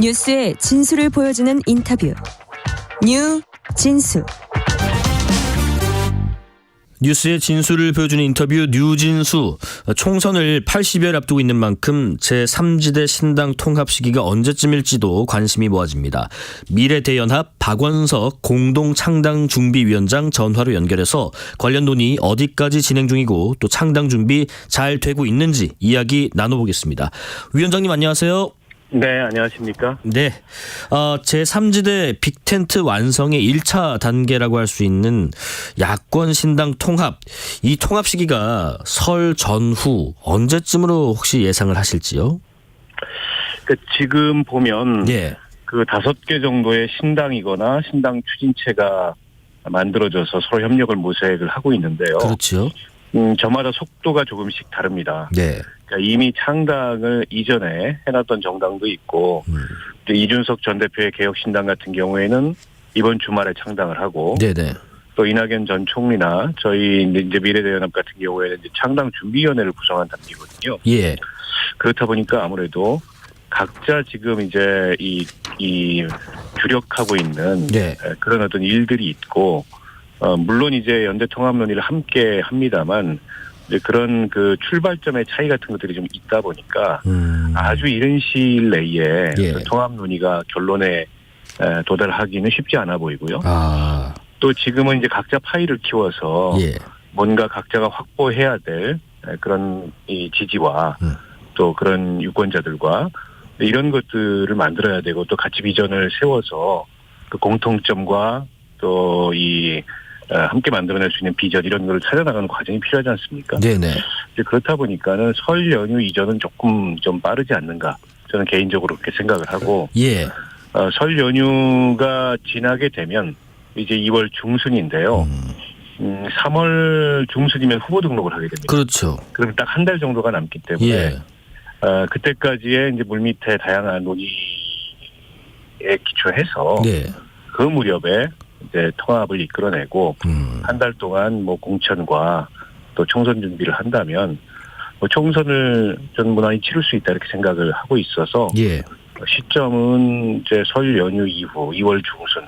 뉴스의 진수를 보여주는 인터뷰. 뉴 진수. 뉴스의 진수를 보여주는 인터뷰 뉴진수. 총선을 80여일 앞두고 있는 만큼 제3지대 신당 통합 시기가 언제쯤일지도 관심이 모아집니다. 미래대연합 박원석 공동창당준비위원장 전화로 연결해서 관련 논의 어디까지 진행 중이고 또 창당 준비 잘 되고 있는지 이야기 나눠보겠습니다. 위원장님 안녕하세요. 네, 안녕하십니까? 네. 제3지대 빅텐트 완성의 1차 단계라고 할 수 있는 야권 신당 통합. 이 통합 시기가 설 전후 언제쯤으로 혹시 예상을 하실지요? 지금 보면 예. 그 5개 정도의 신당이거나 신당 추진체가 만들어져서 서로 협력을 모색을 하고 있는데요. 그렇죠. 저마다 속도가 조금씩 다릅니다. 네. 그러니까 이미 창당을 이전에 해놨던 정당도 있고 이준석 전 대표의 개혁신당 같은 경우에는 이번 주말에 창당을 하고 네네. 또 이낙연 전 총리나 저희 이제 미래대연합 같은 경우에는 이제 창당준비위원회를 구성한 단계거든요. 예. 그렇다 보니까 아무래도 각자 지금 이제 이 주력하고 있는 네. 그런 어떤 일들이 있고 물론 이제 연대 통합 논의를 함께 합니다만 이제 그런 그 출발점의 차이 같은 것들이 좀 있다 보니까 아주 이른 시일 내에 예. 그 통합 논의가 결론에 도달하기는 쉽지 않아 보이고요. 아. 또 지금은 이제 각자 파일을 키워서 예. 뭔가 각자가 확보해야 될 그런 이 지지와 또 그런 유권자들과 이런 것들을 만들어야 되고 또 같이 비전을 세워서 그 공통점과 또 이 함께 만들어낼 수 있는 비전 이런 거를 찾아나가는 과정이 필요하지 않습니까? 네네. 그렇다 보니까는 설 연휴 이전은 조금 좀 빠르지 않는가 저는 개인적으로 그렇게 생각을 하고 예. 설 연휴가 지나게 되면 이제 2월 중순인데요. 3월 중순이면 후보 등록을 하게 됩니다. 그렇죠. 그럼 딱 한 달 정도가 남기 때문에 예. 그때까지의 이제 물밑에 다양한 논의에 기초해서 네. 그 무렵에 이제 통합을 이끌어내고 한 달 동안 뭐 공천과 또 총선 준비를 한다면 뭐 총선을 전 무난히 치를 수 있다 이렇게 생각을 하고 있어서 예. 시점은 이제 설 연휴 이후 2월 중순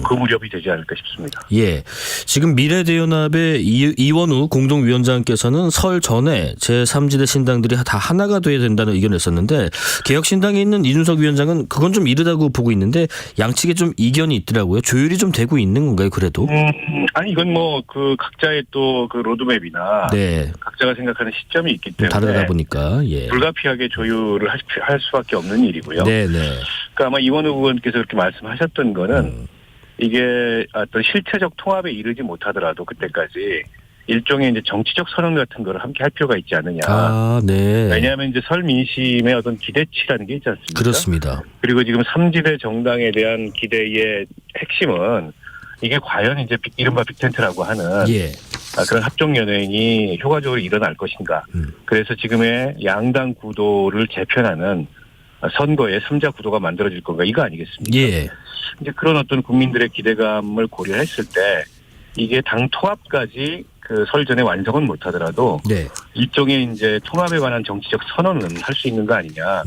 그 무렵이 되지 않을까 싶습니다. 예. 지금 미래대연합의 이원우 공동위원장께서는 설 전에 제3지대 신당들이 다 하나가 돼야 된다는 의견을 냈었는데 개혁신당에 있는 이준석 위원장은 그건 좀 이르다고 보고 있는데 양측에 좀 이견이 있더라고요. 조율이 좀 되고 있는 건가요, 그래도? 아니 이건 뭐 그 각자의 또 그 로드맵이나 네. 각자가 생각하는 시점이 있기 때문에 다르다 보니까 예. 불가피하게 조율을 할 수밖에 없는 일이고요. 네네. 그러니까 아마 이원우 의원께서 그렇게 말씀하셨던 거는 이게 어떤 실체적 통합에 이르지 못하더라도 그때까지 일종의 이제 정치적 선언 같은 거를 함께 할 필요가 있지 않느냐. 아, 네. 왜냐하면 이제 설 민심의 어떤 기대치라는 게 있지 않습니까? 그렇습니다. 그리고 지금 3지대 정당에 대한 기대의 핵심은 이게 과연 이제 이른바 빅텐트라고 하는 예. 그런 합종연행이 효과적으로 일어날 것인가. 그래서 지금의 양당 구도를 재편하는 선거의 3자 구도가 만들어질 건가 이거 아니겠습니까? 예. 이제 그런 어떤 국민들의 기대감을 고려했을 때 이게 당 통합까지 그 설 전에 완성은 못하더라도 네. 일종의 이제 통합에 관한 정치적 선언은 할 수 있는 거 아니냐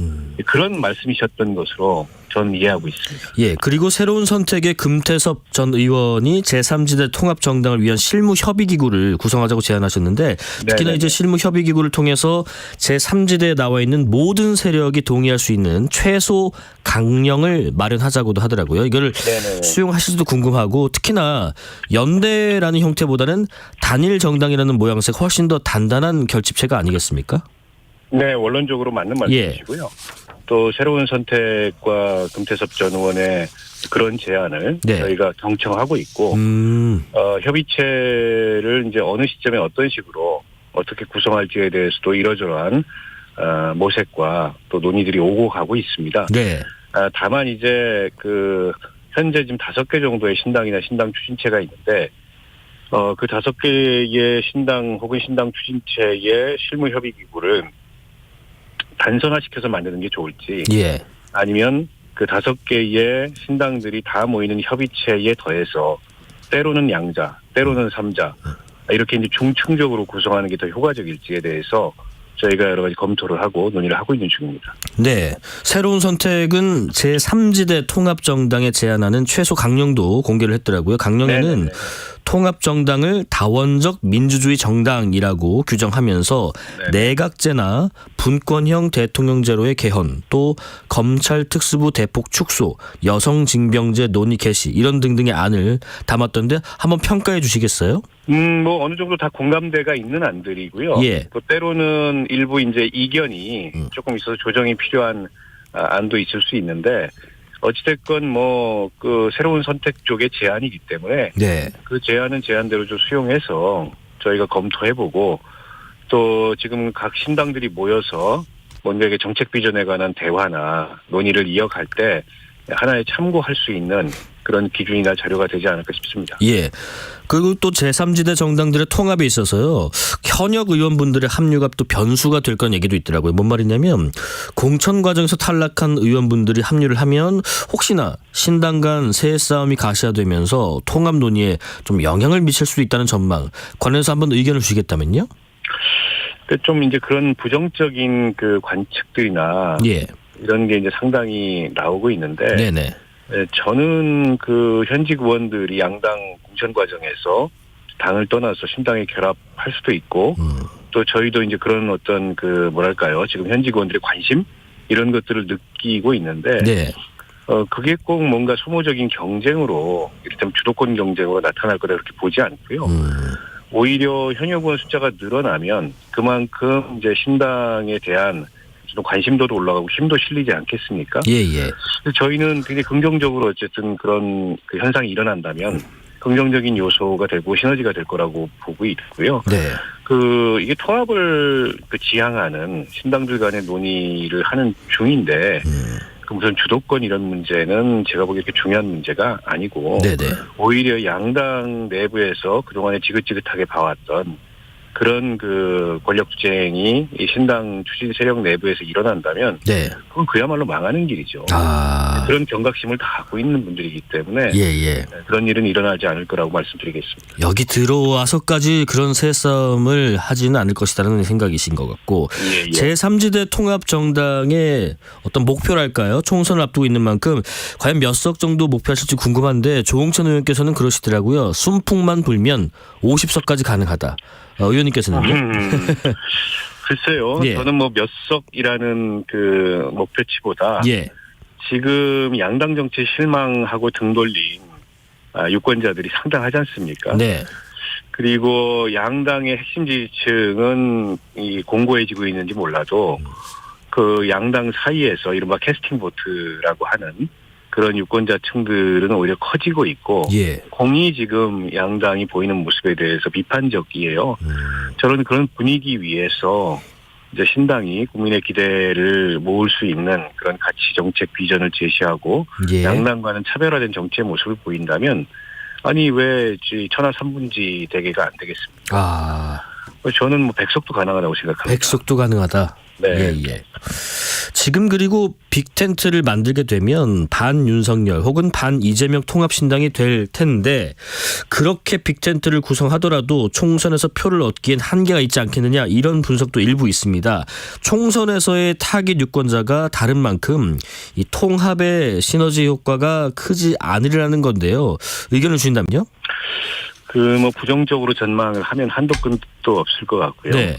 그런 말씀이셨던 것으로 저는 이해하고 있습니다. 예. 그리고 새로운 선택의 금태섭 전 의원이 제3지대 통합정당을 위한 실무협의기구를 구성하자고 제안하셨는데 특히나 네네네. 이제 실무협의기구를 통해서 제3지대에 나와 있는 모든 세력이 동의할 수 있는 최소 강령을 마련하자고도 하더라고요. 이걸 네네. 수용하실지도 궁금하고 특히나 연대라는 형태보다는 단일 정당이라는 모양새가 훨씬 더 단단한 결집체가 아니겠습니까? 네, 원론적으로 맞는 말씀이시고요. 또 새로운 선택과 금태섭 전 의원의 그런 제안을 네. 저희가 경청하고 있고 협의체를 이제 어느 시점에 어떤 식으로 어떻게 구성할지에 대해서도 이러저러한 모색과 또 논의들이 오고 가고 있습니다. 네. 다만 이제 그 현재 지금 5개 정도의 신당이나 신당 추진체가 있는데 그 5개의 신당 혹은 신당 추진체의 실무협의기구를 단선화시켜서 만드는 게 좋을지 예. 아니면 그 5개의 신당들이 다 모이는 협의체에 더해서 때로는 양자, 때로는 삼자 이렇게 이제 중층적으로 구성하는 게 더 효과적일지에 대해서 저희가 여러 가지 검토를 하고 논의를 하고 있는 중입니다. 네. 새로운 선택은 제3지대 통합정당에 제안하는 최소 강령도 공개를 했더라고요. 강령에는 네네네. 통합정당을 다원적 민주주의 정당이라고 규정하면서 내각제나 분권형 대통령제로의 개헌, 또 검찰 특수부 대폭 축소, 여성징병제 논의 개시 이런 등등의 안을 담았던데 한번 평가해 주시겠어요? 뭐 어느 정도 다 공감대가 있는 안들이고요. 예. 또 때로는 일부 이제 이견이 조금 있어서 조정이 필요한 안도 있을 수 있는데 어찌됐건 뭐 그 새로운 선택 쪽의 제안이기 때문에 네. 그 제안은 제안대로 좀 수용해서 저희가 검토해보고 또 지금 각 신당들이 모여서 뭔가 이게 정책 비전에 관한 대화나 논의를 이어갈 때 하나의 참고할 수 있는 그런 기준이나 자료가 되지 않을까 싶습니다. 예. 그리고 또 제3지대 정당들의 통합에 있어서요. 현역 의원분들의 합류가 또 변수가 될 그런 얘기도 있더라고요. 뭔 말이냐면 공천 과정에서 탈락한 의원분들이 합류를 하면 혹시나 신당 간 세해 싸움이 가시화되면서 통합 논의에 좀 영향을 미칠 수도 있다는 전망. 관련해서 한번 의견을 주시겠다면요? 좀 이제 그런 부정적인 그 관측들이나 예. 이런 게 이제 상당히 나오고 있는데 네네. 저는 그 현직 의원들이 양당 공천 과정에서 당을 떠나서 신당에 결합할 수도 있고 또 저희도 이제 그런 어떤 그 뭐랄까요 지금 현직 의원들의 관심 이런 것들을 느끼고 있는데 네. 그게 꼭 뭔가 소모적인 경쟁으로 이를테면 주도권 경쟁으로 나타날 거다 그렇게 보지 않고요. 오히려 현역 의원 숫자가 늘어나면 그만큼 이제 신당에 대한 좀 관심도도 올라가고 힘도 실리지 않겠습니까? 예예. 저희는 굉장히 긍정적으로 어쨌든 그런 그 현상이 일어난다면 긍정적인 요소가 되고 시너지가 될 거라고 보고 있고요. 네. 이게 통합을 지향하는 신당들 간의 논의를 하는 중인데 그 무슨 주도권 이런 문제는 제가 보기에 그렇게 중요한 문제가 아니고 네네. 오히려 양당 내부에서 그동안에 지긋지긋하게 봐왔던 그런 그 권력투쟁이 이 신당 추진 세력 내부에서 일어난다면 네. 그건 그야말로 망하는 길이죠. 그런 경각심을 다 갖고 있는 분들이기 때문에 예예. 그런 일은 일어나지 않을 거라고 말씀드리겠습니다. 여기 들어와서까지 그런 새싸움을 하지는 않을 것이라는 생각이신 것 같고 예. 제3지대 통합정당의 어떤 목표랄까요? 총선을 앞두고 있는 만큼 과연 몇 석 정도 목표하실지 궁금한데 조홍천 의원께서는 그러시더라고요. 순풍만 불면 50석까지 가능하다. 의원님께서는요? 글쎄요. 예. 저는 뭐 몇 석이라는 그 목표치보다 예. 지금 양당 정치에 실망하고 등 돌린 유권자들이 상당하지 않습니까? 네. 그리고 양당의 핵심 지지층은 이 공고해지고 있는지 몰라도 그 양당 사이에서 이른바 캐스팅 보트라고 하는 그런 유권자층들은 오히려 커지고 있고 예. 공이 지금 양당이 보이는 모습에 대해서 비판적이에요. 저는 그런 분위기 위에서 이제 신당이 국민의 기대를 모을 수 있는 그런 가치 정책 비전을 제시하고 예. 양당과는 차별화된 정치의 모습을 보인다면 아니 왜 천하 삼분지 대계가 안 되겠습니까? 저는 뭐 100석도 가능하다고 생각합니다. 100석도 가능하다. 네. 예. 지금 그리고 빅텐트를 만들게 되면 반 윤석열 혹은 반 이재명 통합신당이 될 텐데 그렇게 빅텐트를 구성하더라도 총선에서 표를 얻기엔 한계가 있지 않겠느냐 이런 분석도 일부 있습니다. 총선에서의 타깃 유권자가 다른 만큼 이 통합의 시너지 효과가 크지 않으리라는 건데요. 의견을 주신다면요? 뭐 부정적으로 전망을 하면 한도 끝도 없을 것 같고요. 네.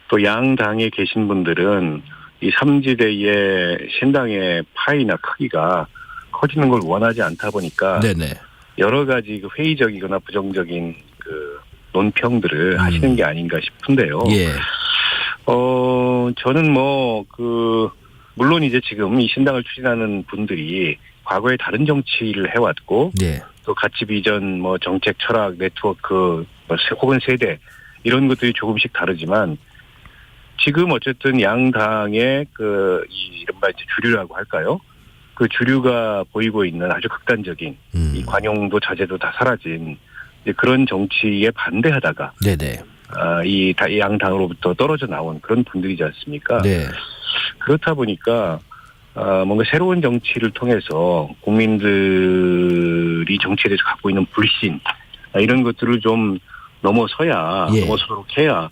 또 양당에 계신 분들은 이 3지대의 신당의 파이나 크기가 커지는 걸 원하지 않다 보니까 네네. 여러 가지 그 회의적이거나 부정적인 그 논평들을 하시는 게 아닌가 싶은데요. 예. 저는 물론 이제 지금 이 신당을 추진하는 분들이 과거에 다른 정치를 해왔고 네. 또 가치 비전, 정책, 철학, 네트워크, 혹은 세대 이런 것들이 조금씩 다르지만 지금 어쨌든 양당의 이 이른바 이제 주류라고 할까요? 그 주류가 보이고 있는 아주 극단적인 이 관용도 자제도 다 사라진 그런 정치에 반대하다가 네네. 이 양당으로부터 떨어져 나온 그런 분들이지 않습니까? 네. 그렇다 보니까 뭔가 새로운 정치를 통해서 국민들이 정치에 대해서 갖고 있는 불신 이런 것들을 좀 넘어서도록 해야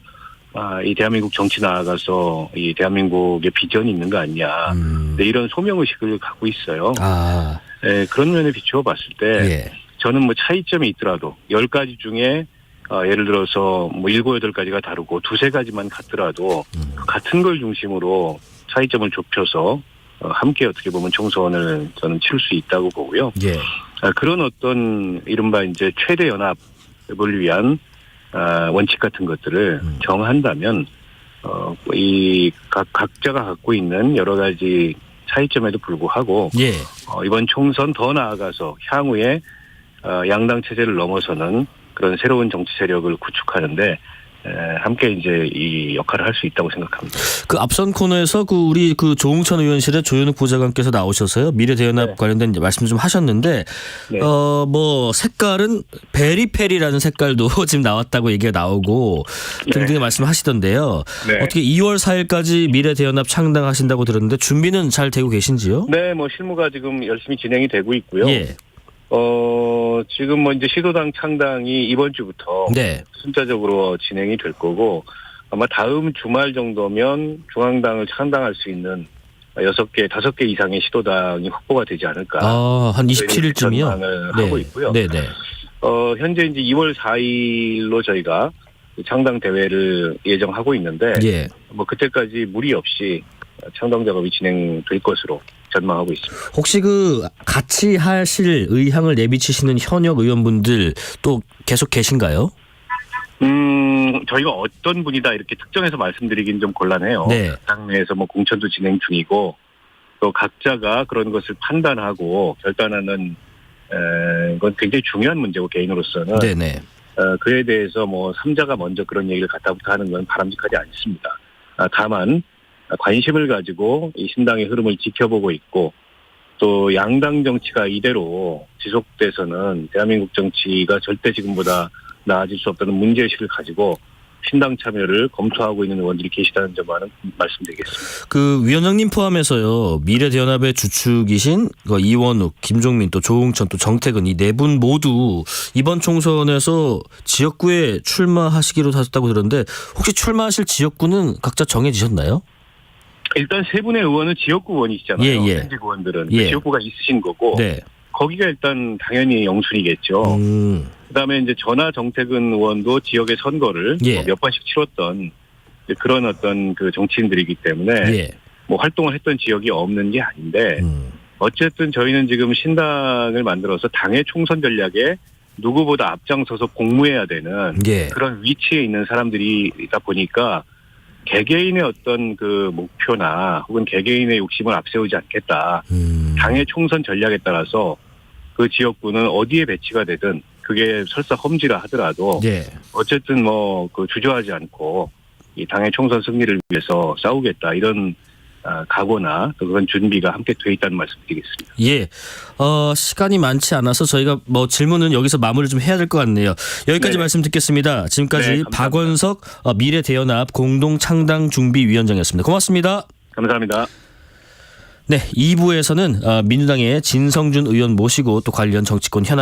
이 대한민국 정치 나아가서 이 대한민국의 비전이 있는 거 아니냐. 네, 이런 소명의식을 갖고 있어요. 네, 그런 면에 비추어 봤을 때 예. 저는 뭐 차이점이 있더라도 10가지 중에 예를 들어서 뭐 7, 8가지가 다르고 2, 3가지만 같더라도 같은 걸 중심으로 차이점을 좁혀서 함께 어떻게 보면 총선을 저는 치를 수 있다고 보고요. 예. 그런 어떤 이른바 이제 최대 연합을 위한 원칙 같은 것들을 정한다면 이 각자가 갖고 있는 여러 가지 차이점에도 불구하고 예. 이번 총선 더 나아가서 향후에 양당 체제를 넘어서는 그런 새로운 정치 세력을 구축하는데 함께 이제 이 역할을 할 수 있다고 생각합니다. 그 앞선 코너에서 우리 조응천 의원실의 조현욱 보좌관께서 나오셔서요. 미래대연합 네. 관련된 말씀 좀 하셨는데 네. 뭐 색깔은 베리페리라는 색깔도 지금 나왔다고 얘기가 나오고 등등의 말씀하시던데요. 네. 어떻게 2월 4일까지 미래대연합 창당하신다고 들었는데 준비는 잘 되고 계신지요? 네, 뭐 실무가 지금 열심히 진행이 되고 있고요. 예. 지금 뭐 이제 시도당 창당이 이번 주부터 네. 순차적으로 진행이 될 거고 아마 다음 주말 정도면 중앙당을 창당할 수 있는 6개, 5개 이상의 시도당이 확보가 되지 않을까. 한 27일쯤이요? 전망을 하고 있고요. 네네. 현재 이제 2월 4일로 저희가 창당 대회를 예정하고 있는데 예. 뭐 그때까지 무리 없이 창당 작업이 진행될 것으로 전망하고 있습니다. 혹시 같이 하실 의향을 내비치시는 현역 의원분들 또 계속 계신가요? 저희가 어떤 분이다 이렇게 특정해서 말씀드리긴 좀 곤란해요. 네. 당 내에서 뭐 공천도 진행 중이고 또 각자가 그런 것을 판단하고 결단하는 건 굉장히 중요한 문제고 개인으로서는 네네. 그에 대해서 뭐 3자가 먼저 그런 얘기를 갖다부터 하는 건 바람직하지 않습니다. 다만 관심을 가지고 이 신당의 흐름을 지켜보고 있고 또 양당 정치가 이대로 지속돼서는 대한민국 정치가 절대 지금보다 나아질 수 없다는 문제의식을 가지고 신당 참여를 검토하고 있는 의원들이 계시다는 점만은 말씀드리겠습니다. 위원장님 포함해서요. 미래대연합의 주축이신 이원욱, 김종민, 또 조응천, 또 정태근 이 네 분 모두 이번 총선에서 지역구에 출마하시기로 하셨다고 들었는데 혹시 출마하실 지역구는 각자 정해지셨나요? 일단 세 분의 의원은 지역구 의원이시잖아요. 예. 현직 의원들은 예. 지역구가 있으신 거고 네. 거기가 일단 당연히 영순이겠죠. 그다음에 이제 전하 정태근 의원도 지역의 선거를 예. 몇 번씩 치렀던 그런 어떤 정치인들이기 때문에 예. 뭐 활동을 했던 지역이 없는 게 아닌데 어쨌든 저희는 지금 신당을 만들어서 당의 총선 전략에 누구보다 앞장서서 공무해야 되는 예. 그런 위치에 있는 사람들이다 보니까 개개인의 어떤 목표나 혹은 개개인의 욕심을 앞세우지 않겠다. 당의 총선 전략에 따라서 그 지역구는 어디에 배치가 되든 그게 설사 험지라 하더라도 예. 어쨌든 주저하지 않고 이 당의 총선 승리를 위해서 싸우겠다 이런 각오나 그런 준비가 함께 돼 있다는 말씀드리겠습니다. 예. 시간이 많지 않아서 저희가 질문은 여기서 마무리를 좀 해야 될 것 같네요. 여기까지 네. 말씀 듣겠습니다. 지금까지 네, 감사합니다. 박원석 미래대연합 공동창당준비위원장이었습니다. 고맙습니다. 감사합니다. 네, 2부에서는 민주당의 진성준 의원 모시고 또 관련 정치권 현안